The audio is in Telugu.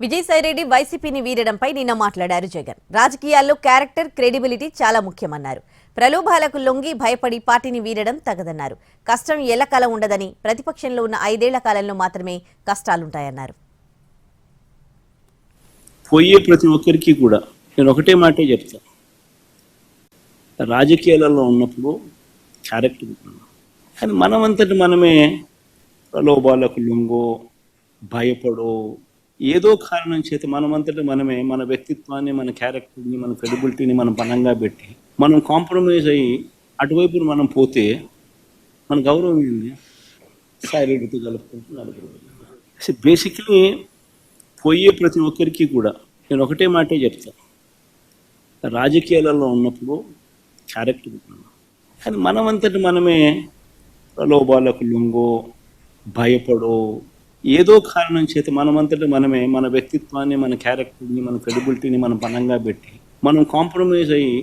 విజయసాయిరెడ్డి వైసీపీని వీడడంపై నిన్న మాట్లాడారు జగన్. రాజకీయాల్లో క్యారెక్టర్, క్రెడిబిలిటీ చాలా ముఖ్యమన్నారు. ప్రలోభాలకు లొంగి భయపడి పార్టీని వీడడం తగదన్నారు. కష్టం ఎల్లకాలం ఉండదని, ప్రతిపక్షంలో ఉన్న 5 ఏళ్ల కాలంలో మాత్రమే కష్టాలుంటాయన్నారు. పోయే ప్రతి ఒక్కరికి కూడా నేను ఒకటే మాటే చెప్తా, రాజకీయాలలో ఉన్నప్పుడు క్యారెక్టర్ ఉంటుంది. కానీ మనమంతటి మనమే ప్రలోభాలకు లొంగో భయపడో ఏదో కారణం చేత మనమంతటి మనమే మన వ్యక్తిత్వాన్ని, మన క్యారెక్టర్ని, మన క్రెడిబిలిటీని మనం బలంగా పెట్టి మనం కాంప్రమైజ్ అయ్యి అటువైపు మనం పోతే మన గౌరవం ఏంది? సాయిరెడ్డితో కలుపుకుంటూ బేసిక్లీ పోయే ప్రతి ఒక్కరికి కూడా నేను ఒకటే మాటే చెప్తా, రాజకీయాలలో ఉన్నప్పుడు క్యారెక్టర్ ఉంటుంది. కానీ మనమంతటి మనమే ప్రలోభాలకు లొంగో భయపడో ఏదో కారణం చేత మనమంతటి మనమే మన వ్యక్తిత్వాన్ని, మన క్యారెక్టర్ని, మన క్రెడిబిలిటీని మనం బలంగా పెట్టి మనం కాంప్రమైజ్ అయ్యి